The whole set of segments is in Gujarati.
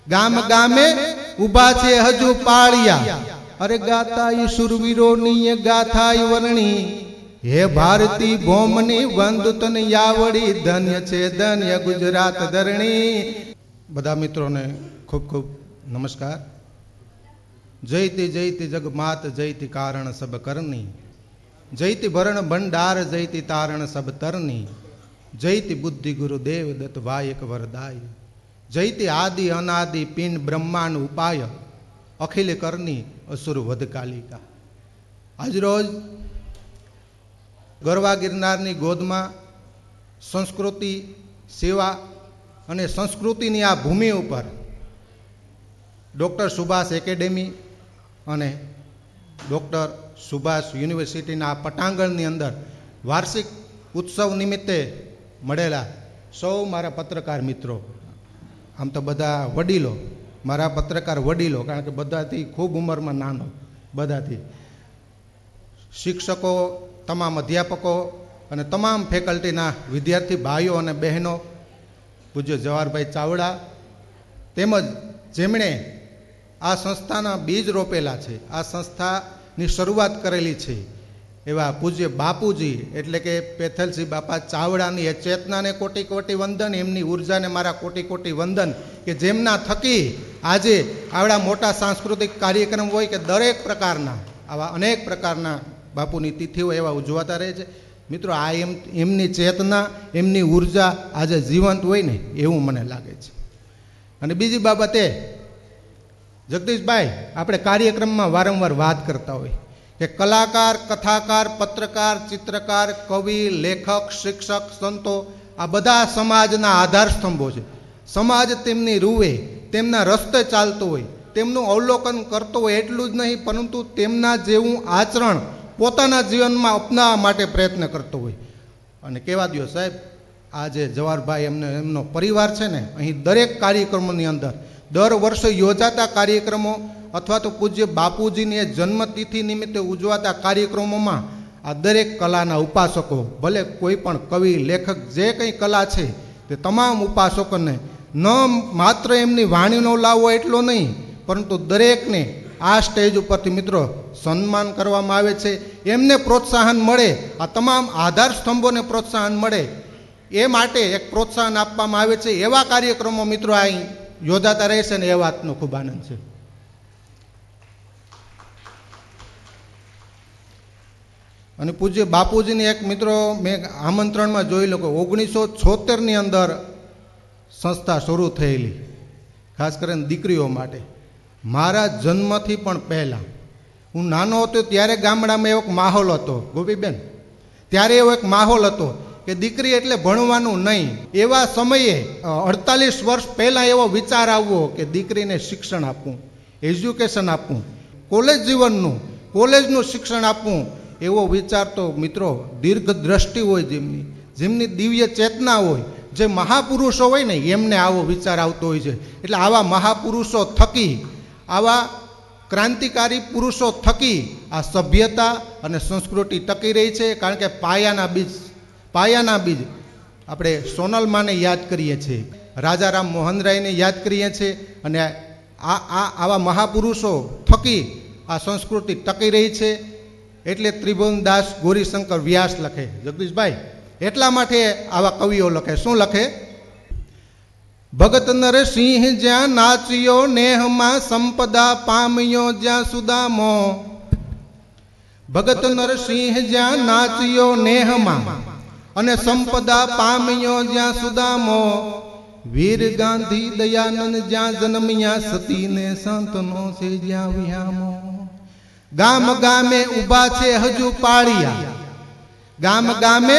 ગામ ગામે ઉભા છે હજુ પાળિયા, અરે ગાતા ઈ શુરવીરોની ગાથાઈ વર્ણી, હે ભારતી ભૌમની વંદુ તન યાવડી, ધન્ય છે ધન્ય ગુજરાત ધરણી। બધા મિત્રોને ખૂબ ખૂબ નમસ્કાર। જયતી જયતી જગમાત જયતી કારણ સબ કરણી, જયતી ભરણ ભંડાર જયતી તારણ સબ તરની, જયતી બુદ્ધિ ગુરુદેવ દત્ત વાયક વરદાય, જયતી આદિ અનાદિ પિંડ બ્રહ્માંડ ઉપાય, અખિલ કરની અસુર વધ કાલિકા। આજરોજ ગરવા ગિરનારની ગોદમાં સંસ્કૃતિ સેવા અને સંસ્કૃતિની આ ભૂમિ ઉપર ડૉક્ટર સુભાષ એકેડેમી અને ડૉક્ટર સુભાષ યુનિવર્સિટીના આ પટાંગણની અંદર વાર્ષિક ઉત્સવ નિમિત્તે મળેલા સૌ મારા પત્રકાર મિત્રો, આમ તો બધા વડીલો, મારા પત્રકાર વડીલો, કારણ કે બધાથી ખૂબ ઉંમરમાં નાનો, બધાથી શિક્ષકો, તમામ અધ્યાપકો અને તમામ ફેકલ્ટીના વિદ્યાર્થી ભાઈઓ અને બહેનો, પૂજ્ય જવાહરભાઈ ચાવડા, તેમજ જેમણે આ સંસ્થાના બીજ રોપેલા છે, આ સંસ્થાની શરૂઆત કરેલી છે એવા પૂજ્ય બાપુજી એટલે કે પેથલસિંહ બાપા ચાવડાની એ ચેતનાને કોટી કોટી વંદન, એમની ઉર્જાને મારા કોટી કોટી વંદન, કે જેમના થકી આજે આવડા મોટા સાંસ્કૃતિક કાર્યક્રમ હોય કે દરેક પ્રકારના આવા અનેક પ્રકારના બાપુની તિથિઓ એવા ઉજવાતા રહે છે। મિત્રો, આ એમની ચેતના, એમની ઉર્જા આજે જીવંત હોય ને એવું મને લાગે છે। અને બીજી બાબતે જગદીશભાઈ, આપણે કાર્યક્રમમાં વારંવાર વાત કરતા હોય કે કલાકાર, કથાકાર, પત્રકાર, ચિત્રકાર, કવિ, લેખક, શિક્ષક, સંતો આ બધા સમાજના આધાર સ્તંભો છે। સમાજ તેમની રૂવે, તેમના રસ્તે ચાલતો હોય, તેમનું અવલોકન કરતો હોય, એટલું જ નહીં પરંતુ તેમના જેવું આચરણ પોતાના જીવનમાં અપનાવવા માટે પ્રયત્ન કરતો હોય। અને કહેવા દો સાહેબ, આ જે જવાહરભાઈ એમનો પરિવાર છે ને, અહીં દરેક કાર્યક્રમોની અંદર દર વર્ષે યોજાતા કાર્યક્રમો અથવા તો પૂજ્ય બાપુજીની જન્મતિથિ નિમિત્તે ઉજવાતા કાર્યક્રમોમાં આ દરેક કલાના ઉપાસકો, ભલે કોઈ પણ કવિ, લેખક, જે કંઈ કલા છે તે તમામ ઉપાસકોને ન માત્ર એમની વાણીનો લાવો એટલો નહીં, પરંતુ દરેકને આ સ્ટેજ ઉપરથી મિત્રો સન્માન કરવામાં આવે છે। એમને પ્રોત્સાહન મળે, આ તમામ આધાર સ્તંભોને પ્રોત્સાહન મળે એ માટે એક પ્રોત્સાહન આપવામાં આવે છે। એવા કાર્યક્રમો મિત્રો અહીં યોજાતા રહેશે ને એ વાતનો ખૂબ આનંદ છે। અને પૂજ્ય બાપુજીની એક મિત્રો મેં આમંત્રણમાં જોઈ લો કે 1976ની અંદર સંસ્થા શરૂ થયેલી, ખાસ કરીને દીકરીઓ માટે। મારા જન્મથી પણ પહેલાં હું નાનો હતો ત્યારે ગામડામાં એવો માહોલ હતો, ગોપીબેન, ત્યારે એવો એક માહોલ હતો કે દીકરી એટલે ભણવાનું નહીં। એવા સમયે 48 વર્ષ પહેલાં એવો વિચાર આવવો કે દીકરીને શિક્ષણ આપવું, એજ્યુકેશન આપવું, કોલેજ જીવનનું, કોલેજનું શિક્ષણ આપવું, એવો વિચાર તો મિત્રો દીર્ઘ દ્રષ્ટિ હોય, જેમની દિવ્ય ચેતના હોય, જે મહાપુરુષો હોય ને એમને આવો વિચાર આવતો હોય છે। એટલે આવા મહાપુરુષો થકી, આવા ક્રાંતિકારી પુરુષો થકી આ સભ્યતા અને સંસ્કૃતિ ટકી રહી છે। કારણ કે પાયાના બીજ આપણે સોનલમાને યાદ કરીએ છીએ, રાજારામ મોહનરાયને યાદ કરીએ છીએ, અને આવા મહાપુરુષો થકી આ સંસ્કૃતિ ટકી રહી છે। એટલે ત્રિભુવનદાસ ગૌરીશંકર વ્યાસ લખે, જગદીશભાઈ, એટલા માટે આવા કવિઓ લખે, શું લખે? ભગત નરસિંહ જ્યાં નાચ્યો નેહમાં, સંપદા પામ્યો જ્યાં સુદામો। ભગત નરસિંહ જ્યાં નાચ્યો નેહમાં અને સંપદા પામ્યો જ્યાં સુદામો। વીર ગાંધી દયાનંદ જ્યાં જન્મ્યા, સતીને સંતનો છે જ્યાં વિહામો। ગામ ગામે ઉભા છે હજુ પાળિયા, ગામ ગામે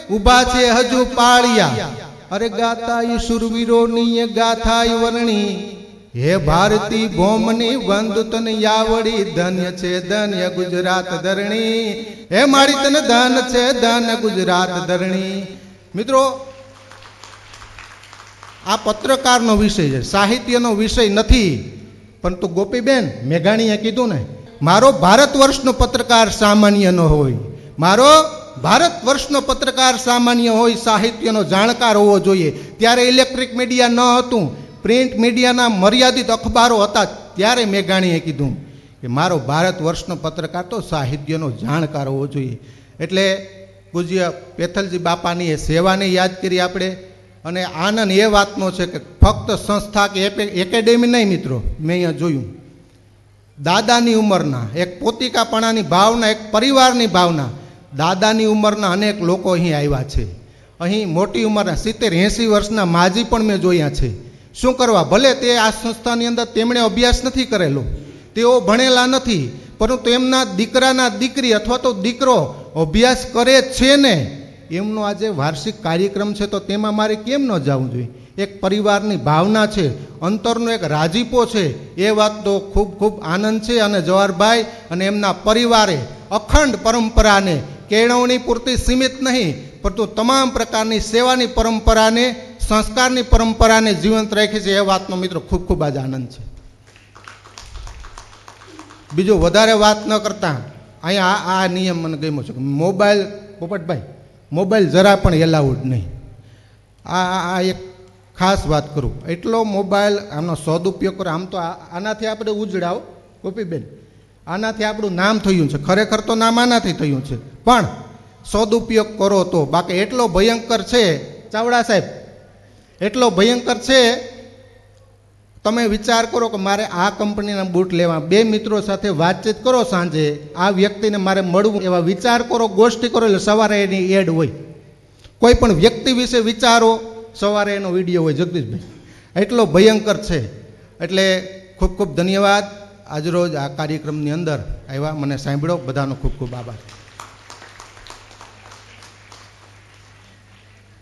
ઉભા છે હજુ પાળિયા, અરે ગાતા ઈ શુરવીરોની ગાથાઈ વર્ણી, હે ભારતી ભૌમની વંદુ તન યાવડી, ધન્ય છે ધન્ય ગુજરાત ધરણી, હે મારી તન ધન છે ધન્ય ગુજરાત ધરણી। મિત્રો, આ પત્રકારનો વિષય છે, સાહિત્યનો વિષય નથી, પરંતુ ગોપીબેન મેઘાણીએ કીધું ને, મારો ભારત વર્ષનો પત્રકાર સામાન્ય ન હોય, મારો ભારત વર્ષનો પત્રકાર સામાન્ય હોય, સાહિત્યનો જાણકાર હોવો જોઈએ। ત્યારે ઇલેક્ટ્રિક મીડિયા ન હતું, પ્રિન્ટ મીડિયાના મર્યાદિત અખબારો હતા ત્યારે મેઘાણીએ કીધું કે મારો ભારત વર્ષનો પત્રકાર તો સાહિત્યનો જાણકાર હોવો જોઈએ. એટલે પૂજ્ય પેથલજી બાપાની એ સેવાને યાદ કરી આપણે. અને આનંદ એ વાતનો છે કે ફક્ત સંસ્થા કે એકેડેમી નહીં મિત્રો, મેં અહીંયા જોયું દાદાની ઉંમરના એક પોતિકાપણાની ભાવના, એક પરિવારની ભાવના, દાદાની ઉંમરના અનેક લોકો અહીં આવ્યા છે. અહીં મોટી ઉંમરના 70-80 વર્ષના માજી પણ મેં જોયા છે. શું કરવા? ભલે તે આ સંસ્થાની અંદર તેમણે અભ્યાસ નથી કરેલો, તેઓ ભણેલા નથી, પરંતુ એમના દીકરાના દીકરી અથવા તો દીકરો અભ્યાસ કરે છે ને, એમનો આજે વાર્ષિક કાર્યક્રમ છે તો તેમાં મારે કેમ ન જવું જોઈએ? એક પરિવારની ભાવના છે, અંતરનો એક રાજીપો છે, એ વાત તો ખૂબ ખૂબ આનંદ છે. અને જવાહરભાઈ અને એમના પરિવારે અખંડ પરંપરાને કેળવણી પૂરતી સીમિત નહીં, પરંતુ તમામ પ્રકારની સેવાની પરંપરાને, સંસ્કારની પરંપરાને જીવંત રાખી છે. એ વાતનો મિત્રો ખૂબ ખૂબ આજ આનંદ છે. બીજું વધારે વાત ન કરતા અહીંયા આ નિયમ મને ગમ્યો છે, મોબાઈલ, પોપટભાઈ મોબાઈલ જરા પણ એલાઉડ નહીં. આ એક ખાસ વાત કરું, એટલો મોબાઈલ આમનો સદુપયોગ કરો. આમ તો આનાથી આપણે ઉજળાવ ગોપીબેન, આનાથી આપણું નામ થયું છે, ખરેખર તો નામ આનાથી થયું છે, પણ સદુપયોગ કરો તો. બાકી એટલો ભયંકર છે ચાવડા સાહેબ, એટલો ભયંકર છે. તમે વિચાર કરો કે મારે આ કંપનીના બૂટ લેવા, બે મિત્રો સાથે વાતચીત કરો, સાંજે આ વ્યક્તિને મારે મળવું, એવા વિચાર કરો, ગોષ્ઠી કરો, એટલે સવારે એની એડ હોય. કોઈ પણ વ્યક્તિ વિશે વિચારો, સવારે એનો વિડીયો હોય. જગદીશભાઈ, એટલો ભયંકર છે. એટલે ખૂબ ખૂબ ધન્યવાદ. આજરોજ આ કાર્યક્રમની અંદર આવ્યા, મને સાંભળ્યો, બધાનો ખૂબ ખૂબ આભાર.